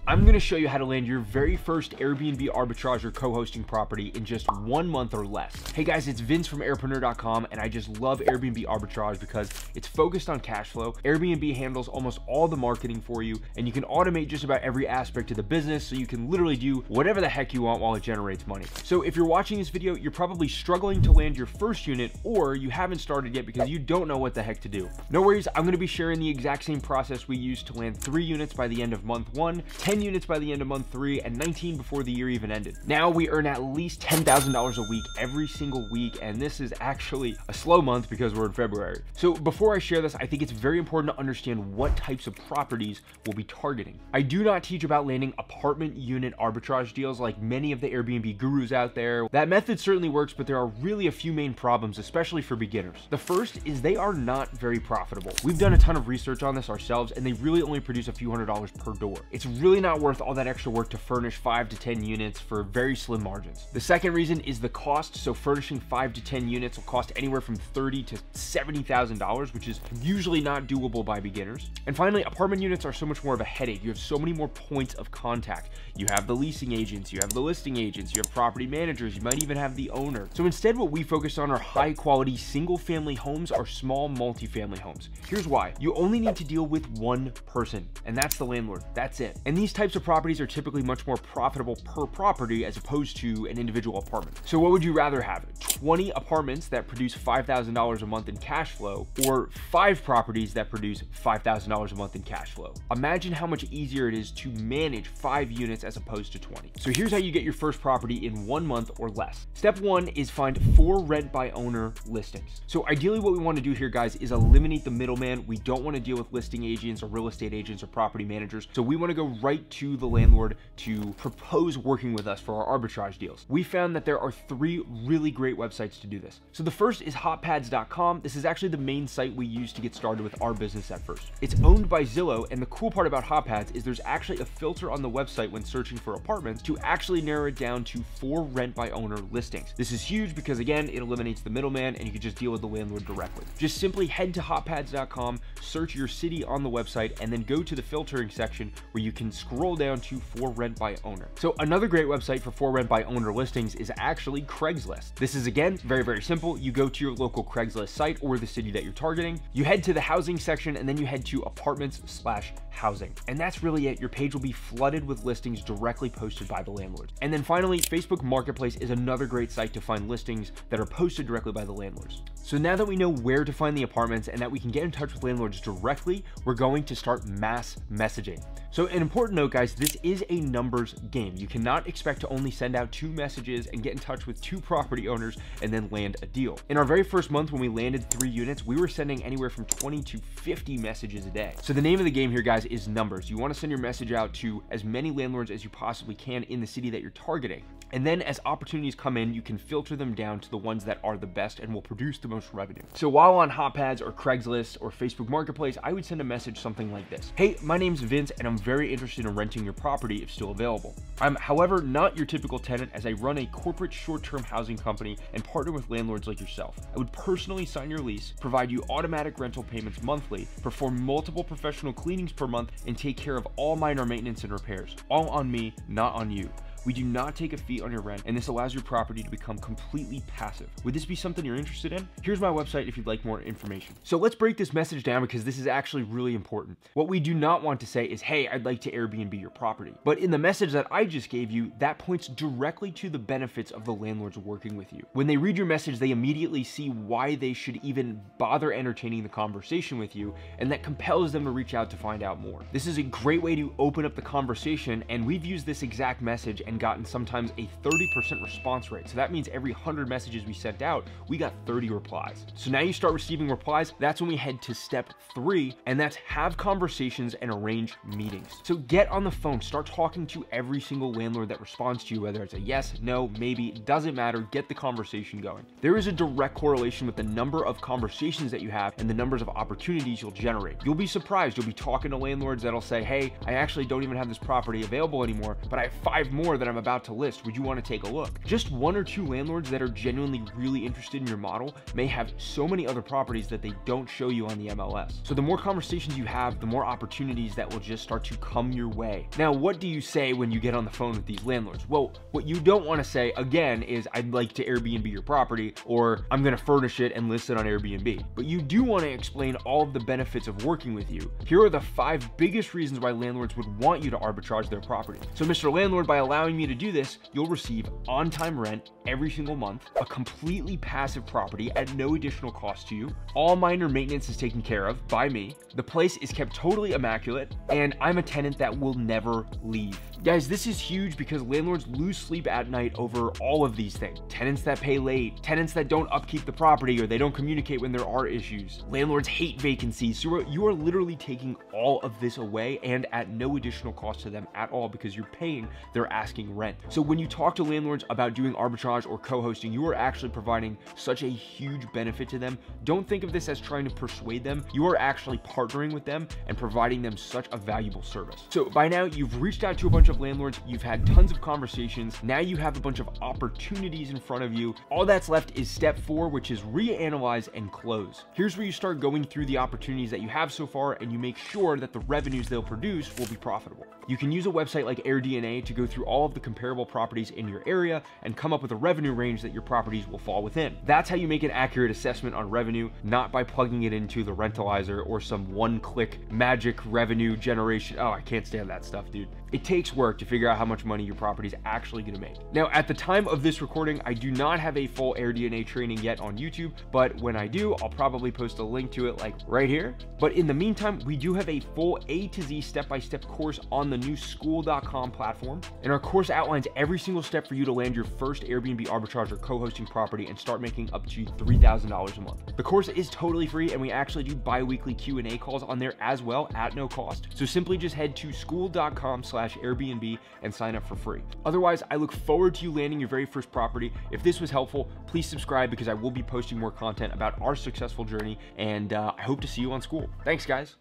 I'm going to show you how to land your very first Airbnb arbitrage or co-hosting property in just 1 month or less. Hey guys, it's Vince from airpreneur.com, and I just love Airbnb arbitrage because it's focused on cash flow. Airbnb handles almost all the marketing for you, and you can automate just about every aspect of the business, so you can literally do whatever the heck you want while it generates money. So if you're watching this video, you're probably struggling to land your first unit, or you haven't started yet because you don't know what the heck to do. No worries, I'm going to be sharing the exact same process we used to land 3 units by the end of month 1, 10 units by the end of month 3, and 19 before the year even ended. Now we earn at least $10,000 a week every single week, and this is actually a slow month because we're in February. So before I share this, I think it's very important to understand what types of properties we'll be targeting. I do not teach about landing apartment unit arbitrage deals like many of the Airbnb gurus out there. That method certainly works, but there are really a few main problems, especially for beginners. The first is they are not very profitable. We've done a ton of research on this ourselves, and they really only produce a few $100s per door. It's really not worth all that extra work to furnish 5 to 10 units for very slim margins. The second reason is the cost. So furnishing 5 to 10 units will cost anywhere from $30,000 to $70,000, which is usually not doable by beginners. And finally, apartment units are so much more of a headache. You have so many more points of contact. You have the leasing agents, you have the listing agents, you have property managers, you might even have the owner. So instead, what we focus on are high quality single family homes or small multifamily homes. Here's why. You only need to deal with one person, and that's the landlord. That's it. And these types of properties are typically much more profitable per property as opposed to an individual apartment. So what would you rather have? 20 apartments that produce $5,000 a month in cash flow, or 5 properties that produce $5,000 a month in cash flow? Imagine how much easier it is to manage 5 units as opposed to 20. So here's how you get your first property in 1 month or less. Step 1 is find 4 rent by owner listings. So ideally what we want to do here, guys, is eliminate the middleman. We don't want to deal with listing agents or real estate agents or property managers. So we want to go right to the landlord to propose working with us for our arbitrage deals. We found that there are 3 really great websites to do this. So the first is hotpads.com. This is actually the main site we use to get started with our business at first. It's owned by Zillow, and the cool part about Hotpads is there's actually a filter on the website when searching for apartments to actually narrow it down to 4 rent by owner listings. This is huge because, again, it eliminates the middleman and you can just deal with the landlord directly. Just simply head to hotpads.com, search your city on the website, and then go to the filtering section where you can scroll down to 4 rent by owner. So another great website for 4 rent by owner listings is actually Craigslist. This is, again, very simple. You go to your local Craigslist site or the city that you're targeting, you head to the housing section, and then you head to apartments/housing. And that's really it. Your page will be flooded with listings directly posted by the landlords. And then finally, Facebook Marketplace is another great site to find listings that are posted directly by the landlords. So now that we know where to find the apartments and that we can get in touch with landlords directly, we're going to start mass messaging. So an important note, guys, this is a numbers game. You cannot expect to only send out 2 messages and get in touch with 2 property owners and then land a deal. In our very first month when we landed 3 units, we were sending anywhere from 20 to 50 messages a day. So the name of the game here, guys, is numbers. You want to send your message out to as many landlords as you possibly can in the city that you're targeting. And then as opportunities come in, you can filter them down to the ones that are the best and will produce the most revenue. So while on Hotpads or Craigslist or Facebook Marketplace, I would send a message something like this. Hey, my name's Vince and I'm very interested in renting your property if still available. I'm, however, not your typical tenant, as I run a corporate short-term housing company and partner with landlords like yourself. I would personally sign your lease, provide you automatic rental payments monthly, perform multiple professional cleanings per month, and take care of all minor maintenance and repairs. All on me, not on you. We do not take a fee on your rent, and this allows your property to become completely passive. Would this be something you're interested in? Here's my website if you'd like more information. So let's break this message down because this is actually really important. What we do not want to say is, hey, I'd like to Airbnb your property. But in the message that I just gave you, that points directly to the benefits of the landlords working with you. When they read your message, they immediately see why they should even bother entertaining the conversation with you, and that compels them to reach out to find out more. This is a great way to open up the conversation, and we've used this exact message and gotten sometimes a 30% response rate. So that means every 100 messages we sent out, we got 30 replies. So now you start receiving replies. That's when we head to step 3, and that's have conversations and arrange meetings. So get on the phone, start talking to every single landlord that responds to you, whether it's a yes, no, maybe, it doesn't matter, get the conversation going. There is a direct correlation with the number of conversations that you have and the numbers of opportunities you'll generate. You'll be surprised. You'll be talking to landlords that'll say, hey, I actually don't even have this property available anymore, but I have 5 more that that I'm about to list. Would you want to take a look? Just 1 or 2 landlords that are genuinely really interested in your model may have so many other properties that they don't show you on the MLS. So the more conversations you have, the more opportunities that will just start to come your way. Now, what do you say when you get on the phone with these landlords? Well, what you don't want to say, again, is I'd like to Airbnb your property, or I'm going to furnish it and list it on Airbnb. But you do want to explain all of the benefits of working with you. Here are the 5 biggest reasons why landlords would want you to arbitrage their property. So Mr. Landlord, by allowing me to do this, you'll receive on-time rent every single month, a completely passive property at no additional cost to you. All minor maintenance is taken care of by me. The place is kept totally immaculate, and I'm a tenant that will never leave. Guys, this is huge because landlords lose sleep at night over all of these things. Tenants that pay late, tenants that don't upkeep the property, or they don't communicate when there are issues. Landlords hate vacancies. So you are literally taking all of this away and at no additional cost to them at all because you're paying their asking rent. So when you talk to landlords about doing arbitrage or co-hosting, you are actually providing such a huge benefit to them. Don't think of this as trying to persuade them. You are actually partnering with them and providing them such a valuable service. So by now, you've reached out to a bunch of landlords, you've had tons of conversations, now you have a bunch of opportunities in front of you. All that's left is step 4, which is reanalyze and close. Here's where you start going through the opportunities that you have so far and you make sure that the revenues they'll produce will be profitable. You can use a website like AirDNA to go through all of the comparable properties in your area and come up with a revenue range that your properties will fall within. That's how you make an accurate assessment on revenue, not by plugging it into the Rentalizer or some one-click magic revenue generation. Oh, I can't stand that stuff, dude. It takes work to figure out how much money your property is actually going to make. Now, at the time of this recording, I do not have a full AirDNA training yet on YouTube, but when I do, I'll probably post a link to it like right here. But in the meantime, we do have a full A to Z step-by-step course on the new school.com platform. And our course outlines every single step for you to land your first Airbnb arbitrage or co-hosting property and start making up to $3,000 a month. The course is totally free, and we actually do bi-weekly Q&A calls on there as well at no cost. So simply just head to school.com/Airbnb and sign up for free. Otherwise, I look forward to you landing your very first property. If this was helpful, please subscribe because I will be posting more content about our successful journey, and I hope to see you on school. Thanks, guys.